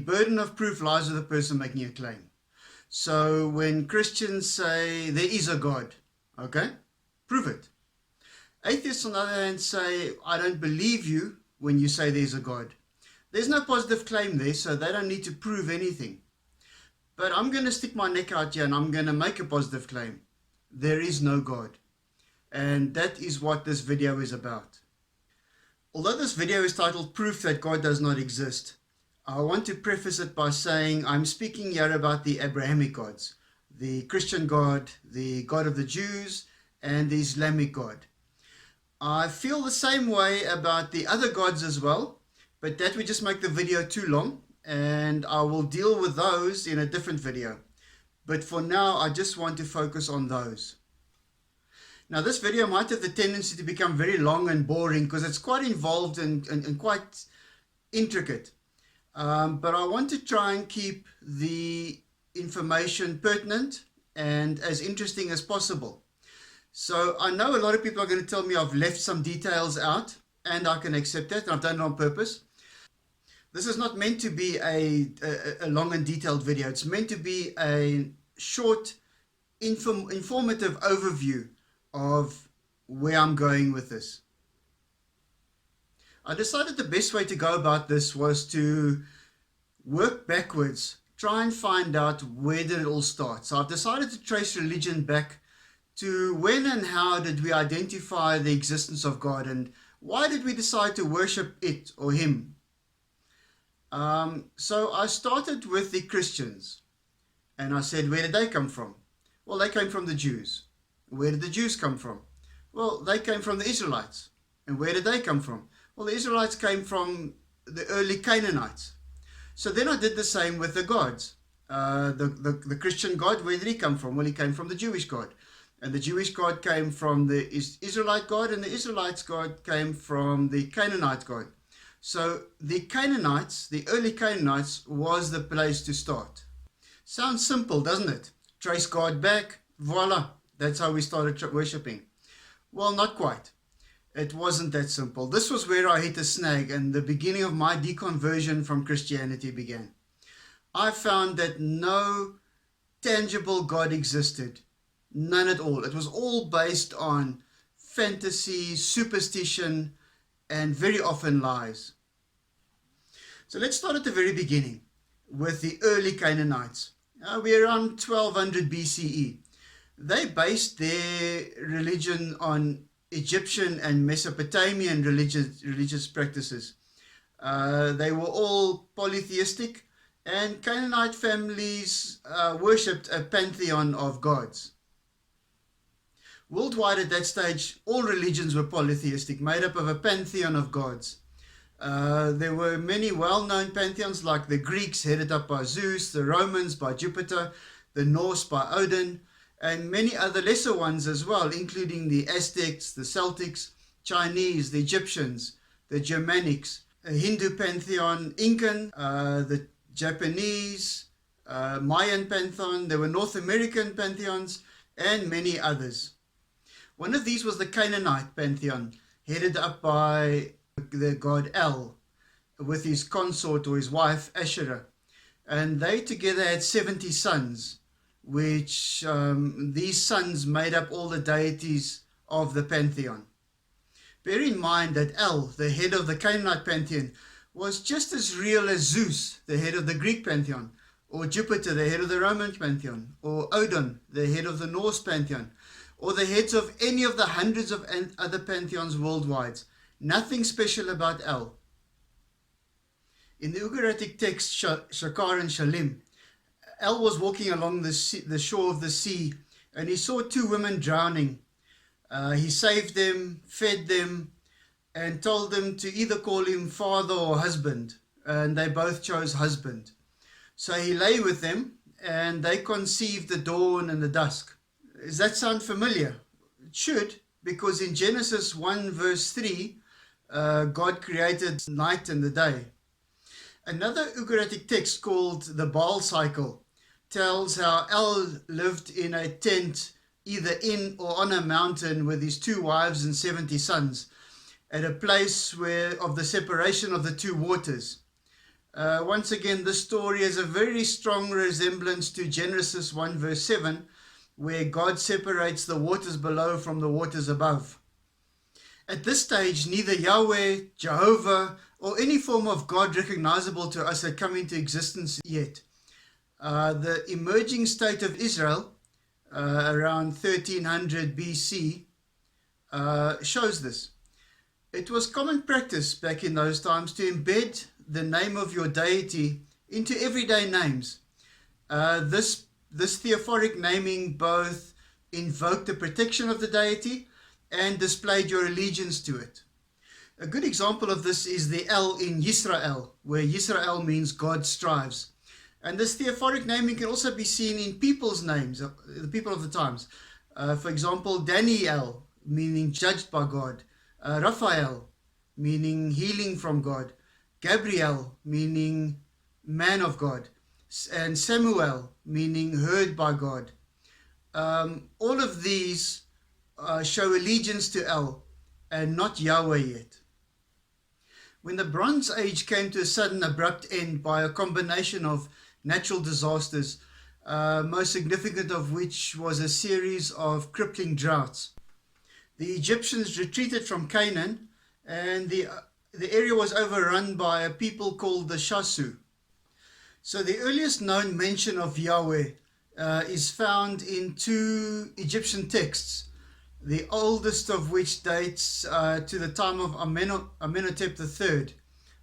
burden of proof lies with the person making a claim. So when Christians say there is a God, okay, prove it. Atheists, on the other hand, say, I don't believe you when you say there's a God. There's no positive claim there, so they don't need to prove anything. But I'm going to stick my neck out here and I'm going to make a positive claim. There is no God. And that is what this video is about. Although this video is titled Proof That God Does Not Exist, I want to preface it by saying I'm speaking here about the Abrahamic gods, the Christian God, the God of the Jews, and the Islamic God. I feel the same way about the other gods as well, but that would just make the video too long, and I will deal with those in a different video. But for now, I just want to focus on those. Now, this video might have the tendency to become very long and boring because it's quite involved and quite intricate. But I want to try and keep the information pertinent and as interesting as possible. So I know a lot of people are going to tell me I've left some details out, and I can accept that, and I've done it on purpose. This is not meant to be a long and detailed video. It's meant to be a short, informative overview of where I'm going with this. I decided the best way to go about this was to work backwards, try and find out where did it all start. So I've decided to trace religion back to when and how did we identify the existence of God, and why did we decide to worship it or him. So I started with the Christians, and I said, where did they come from? Well, they came from the Jews. Where did the Jews come from? Well, they came from the Israelites. And where did they come from? Well, the Israelites came from the early Canaanites. So then I did the same with the gods. The Christian God, where did he come from? Well, he came from the Jewish God. And the Jewish God came from the Israelite God, and the Israelites' God came from the Canaanite God. So the Canaanites, the early Canaanites, was the place to start. Sounds simple, doesn't it? Trace God back, voila, that's how we started worshipping. Well, not quite. It wasn't that simple. This was where I hit a snag, and the beginning of my deconversion from Christianity began. I found that no tangible God existed. None at all. It was all based on fantasy, superstition, and very often lies. So let's start at the very beginning with the early Canaanites. We're around 1200 BCE. They based their religion on Egyptian and Mesopotamian religious practices. They were all polytheistic, and Canaanite families worshipped a pantheon of gods. Worldwide at that stage, all religions were polytheistic, made up of a pantheon of gods. There were many well-known pantheons, like the Greeks headed up by Zeus, the Romans by Jupiter, the Norse by Odin, and many other lesser ones as well, including the Aztecs, the Celtics, Chinese, the Egyptians, the Germanics, a Hindu pantheon, Incan, the Japanese, Mayan pantheon. There were North American pantheons, and many others. One of these was the Canaanite pantheon, headed up by the god El, with his consort or his wife Asherah. And they together had 70 sons, which these sons made up all the deities of the pantheon. Bear in mind that El, the head of the Canaanite pantheon, was just as real as Zeus, the head of the Greek pantheon, or Jupiter, the head of the Roman pantheon, or Odin, the head of the Norse pantheon, or the heads of any of the hundreds of other pantheons worldwide. Nothing special about El. In the Ugaritic text Shakar and Shalim, El was walking along the shore of the sea, and he saw two women drowning. He saved them, fed them, and told them to either call him father or husband, and they both chose husband. So he lay with them, and they conceived the dawn and the dusk. Does that sound familiar? It should, because in Genesis 1 verse 3, God created night and the day. Another Ugaritic text called the Baal cycle tells how El lived in a tent either in or on a mountain with his 2 wives and 70 sons at a place of the separation of the 2 waters. Once again, this story has a very strong resemblance to Genesis 1 verse 7, where God separates the waters below from the waters above. At this stage, neither Yahweh, Jehovah, or any form of God recognizable to us had come into existence yet. The emerging state of Israel, around 1300 BC, shows this. It was common practice back in those times to embed the name of your deity into everyday names. This theophoric naming both invoked the protection of the deity and displayed your allegiance to it. A good example of this is the El in Yisrael, where Yisrael means God strives. And this theophoric naming can also be seen in people's names, the people of the times. For example, Daniel, meaning judged by God. Raphael, meaning healing from God. Gabriel, meaning man of God. And Samuel, meaning heard by God. All of these show allegiance to El and not Yahweh yet. When the Bronze Age came to a sudden abrupt end by a combination of natural disasters, most significant of which was a series of crippling droughts, the Egyptians retreated from Canaan, and the area was overrun by a people called the Shasu. So the earliest known mention of Yahweh is found in two Egyptian texts, the oldest of which dates to the time of Amenhotep III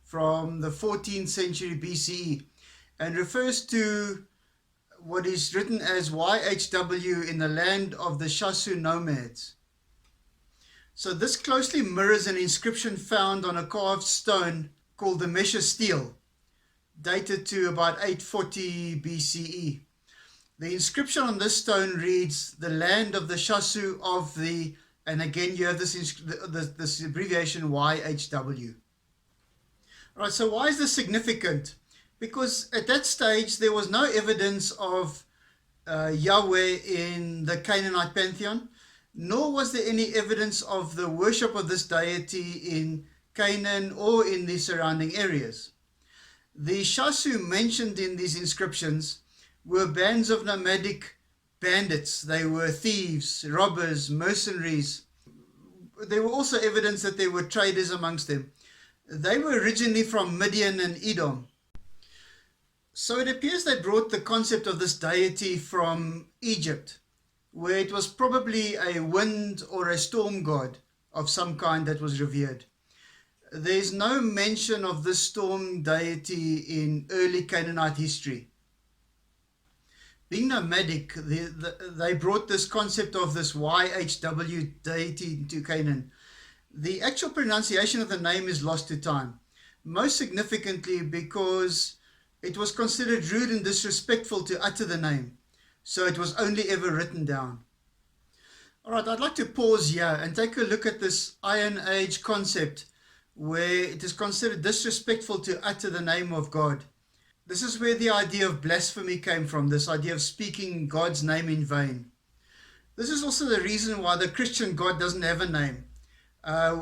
from the 14th century BCE, and refers to what is written as YHW in the land of the Shasu nomads. So this closely mirrors an inscription found on a carved stone called the Mesha stele, dated to about 840 BCE. The inscription on this stone reads, "The land of the Shasu of the," and again you have this abbreviation YHW. All right, so why is this significant? Because at that stage there was no evidence of Yahweh in the Canaanite pantheon, nor was there any evidence of the worship of this deity in Canaan or in the surrounding areas. The Shasu mentioned in these inscriptions were bands of nomadic bandits. They were thieves, robbers, mercenaries. There were also evidence that there were traders amongst them. They were originally from Midian and Edom. So it appears they brought the concept of this deity from Egypt, where it was probably a wind or a storm god of some kind that was revered. There's no mention of this storm deity in early Canaanite history. Being nomadic, they brought this concept of this YHW deity to Canaan. The actual pronunciation of the name is lost to time, most significantly because it was considered rude and disrespectful to utter the name, so it was only ever written down. All right, I'd like to pause here and take a look at this Iron Age concept where it is considered disrespectful to utter the name of God. This is where the idea of blasphemy came from, this idea of speaking God's name in vain. This is also the reason why the Christian God doesn't have a name.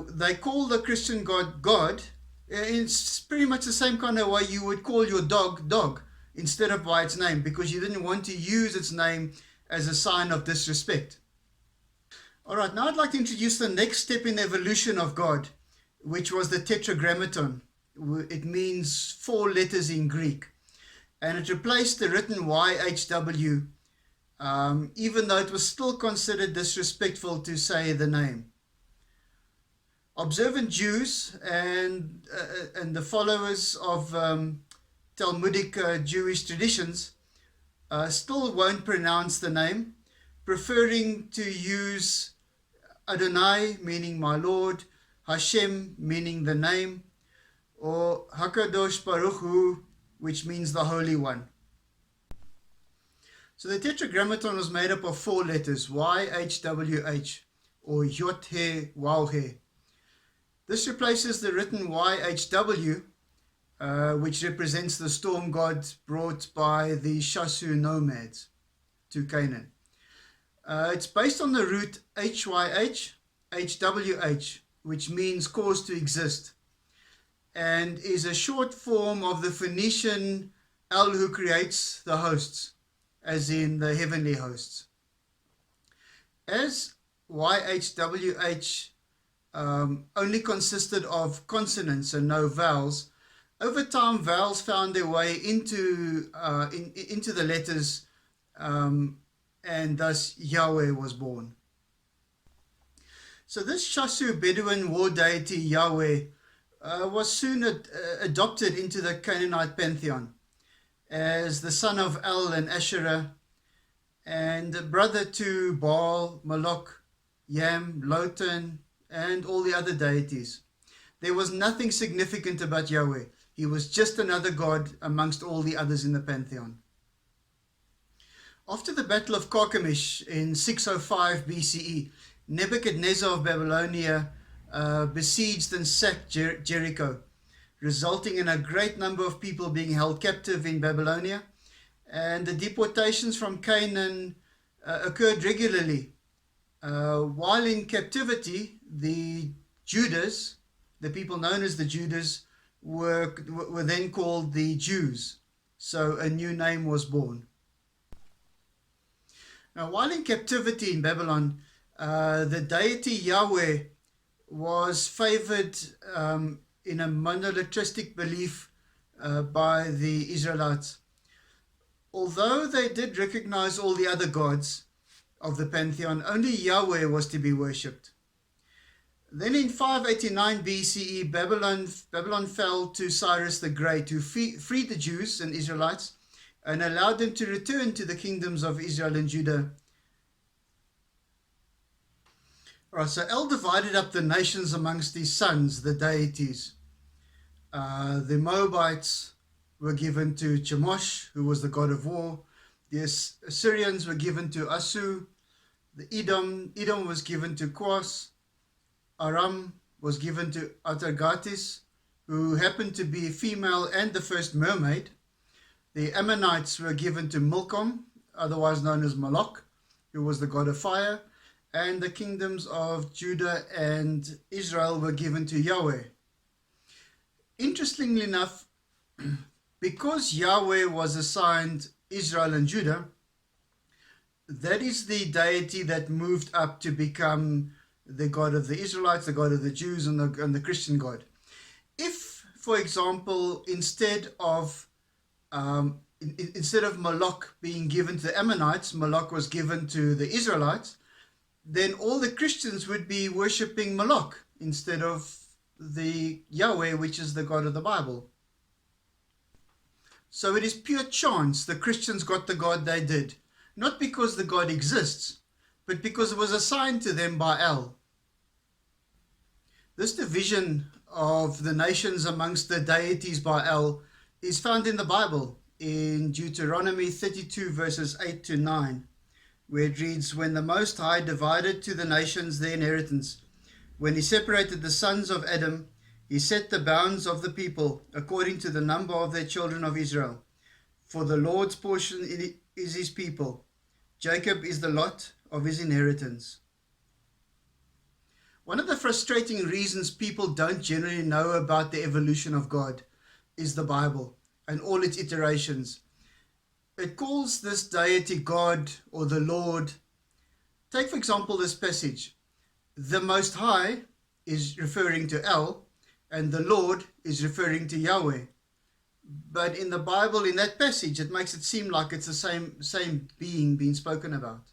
They call the Christian God God. It's pretty much the same kind of way you would call your dog dog instead of by its name, because you didn't want to use its name as a sign of disrespect. All right, now I'd like to introduce the next step in the evolution of God, which was the Tetragrammaton. It means 4 letters in Greek, and it replaced the written YHW, even though it was still considered disrespectful to say the name. Observant Jews and the followers of Talmudic Jewish traditions still won't pronounce the name, preferring to use Adonai, meaning my Lord, Hashem, meaning the name, or Hakadosh Baruch Hu, which means the Holy One. So the Tetragrammaton was made up of 4 letters, YHWH, or Yot He Waw He. This replaces the written YHW, which represents the storm god brought by the Shasu nomads to Canaan. It's based on the root HYH, HWH, which means cause to exist. and is a short form of the Phoenician El, who creates the hosts, as in the heavenly hosts. As YHWH only consisted of consonants and no vowels, over time vowels found their way into the letters, and thus Yahweh was born. So this Shasu Bedouin war deity Yahweh was soon adopted into the Canaanite pantheon as the son of El and Asherah, and brother to Baal, Moloch, Yam, Lotan, and all the other deities. There was nothing significant about Yahweh. He was just another god amongst all the others in the pantheon. After the Battle of Carchemish in 605 BCE, Nebuchadnezzar of Babylonia besieged and sacked Jericho, resulting in a great number of people being held captive in Babylonia, and the deportations from Canaan occurred regularly. While in captivity, the Judas, the people known as the Judas, were then called the Jews. So a new name was born. Now, while in captivity in Babylon, the deity Yahweh was favored in a monotheistic belief by the Israelites. Although they did recognize all the other gods of the pantheon, only Yahweh was to be worshipped. Then in 589 BCE, Babylon fell to Cyrus the Great, who freed the Jews and Israelites and allowed them to return to the kingdoms of Israel and Judah. Right, so El divided up the nations amongst his sons, the deities. The Moabites were given to Chemosh, who was the god of war. The Assyrians were given to Asu. The Edom was given to Quas. Aram was given to Atargatis, who happened to be female and the first mermaid. The Ammonites were given to Milcom, otherwise known as Moloch, who was the god of fire. And the kingdoms of Judah and Israel were given to Yahweh. Interestingly enough, because Yahweh was assigned Israel and Judah, that is the deity that moved up to become the God of the Israelites, the God of the Jews, and the Christian God. If, for example, instead of Moloch being given to the Ammonites, Moloch was given to the Israelites, then all the Christians would be worshipping Moloch instead of the Yahweh, which is the God of the Bible. So it is pure chance the Christians got the God they did, not because the God exists, but because it was assigned to them by El. This division of the nations amongst the deities by El is found in the Bible, in Deuteronomy 32 verses 8 to 9, where it reads, "When the Most High divided to the nations their inheritance, when he separated the sons of Adam, he set the bounds of the people according to the number of their children of Israel. For the Lord's portion is his people. Jacob is the lot of his inheritance." One of the frustrating reasons people don't generally know about the evolution of God is the Bible and all its iterations. It calls this deity God or the Lord. Take, for example, this passage. The Most High is referring to El, and the Lord is referring to Yahweh. But in the Bible, in that passage, it makes it seem like it's the same being being spoken about.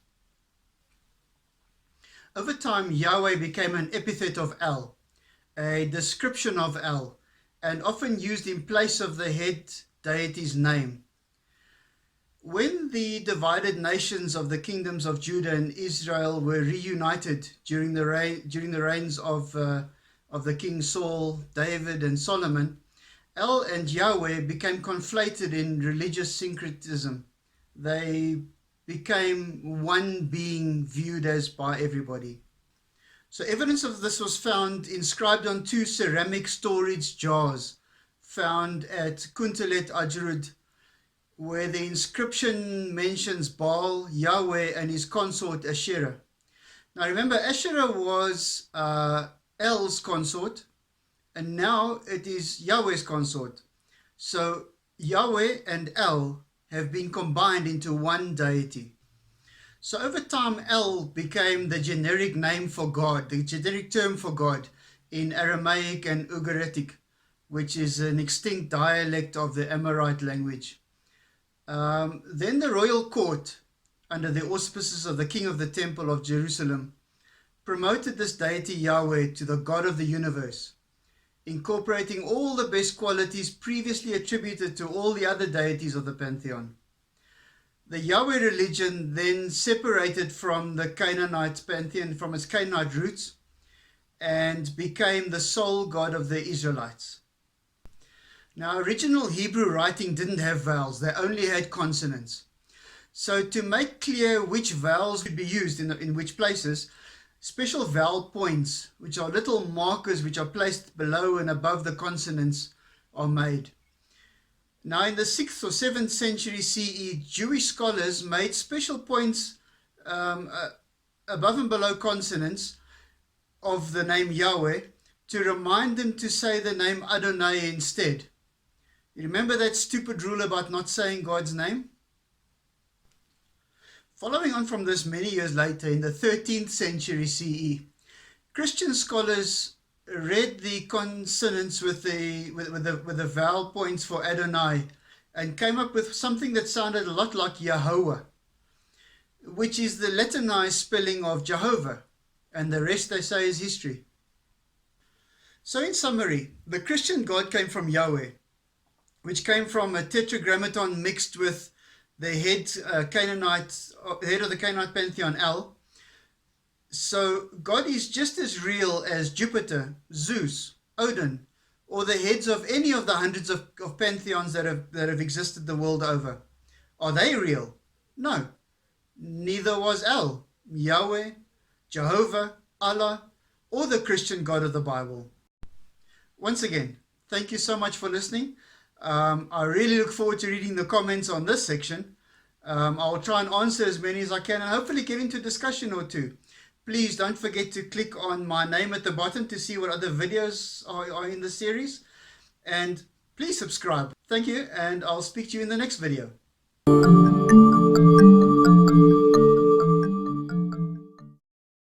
Over time, Yahweh became an epithet of El, a description of El, and often used in place of the head deity's name. When the divided nations of the kingdoms of Judah and Israel were reunited during the reigns of the King Saul, David, and Solomon, El and Yahweh became conflated in religious syncretism. They became one being viewed as by everybody. So evidence of this was found inscribed on two ceramic storage jars found at Kuntelet Ajrud, where the inscription mentions Baal, Yahweh, and his consort Asherah. Now remember, Asherah was El's consort, and now it is Yahweh's consort. So Yahweh and El have been combined into one deity. So over time, El became the generic name for God, the generic term for God in Aramaic and Ugaritic, which is an extinct dialect of the Amorite language. Then the royal court, under the auspices of the king of the temple of Jerusalem, promoted this deity Yahweh to the God of the universe, incorporating all the best qualities previously attributed to all the other deities of the pantheon. The Yahweh religion then separated from the Canaanite pantheon, from its Canaanite roots, and became the sole God of the Israelites. Now, original Hebrew writing didn't have vowels, they only had consonants. So to make clear which vowels could be used in which places, special vowel points, which are little markers which are placed below and above the consonants, are made. Now, in the 6th or 7th century CE, Jewish scholars made special points above and below consonants of the name Yahweh to remind them to say the name Adonai instead. You remember that stupid rule about not saying God's name? Following on from this, many years later, in the 13th century CE, Christian scholars read the consonants with the vowel points for Adonai and came up with something that sounded a lot like Yahweh, which is the Latinized spelling of Jehovah, and the rest, they say, is history. So in summary, the Christian God came from Yahweh, which came from a Tetragrammaton mixed with the head of the Canaanite pantheon, El. So God is just as real as Jupiter, Zeus, Odin, or the heads of any of the hundreds of pantheons that have existed the world over. Are they real? No. Neither was El, Yahweh, Jehovah, Allah, or the Christian God of the Bible. Once again, thank you so much for listening. I really look forward to reading the comments on this section. I'll try and answer as many as I can and hopefully get into a discussion or two. Please don't forget to click on my name at the bottom to see what other videos are in the series. And please subscribe. Thank you, and I'll speak to you in the next video.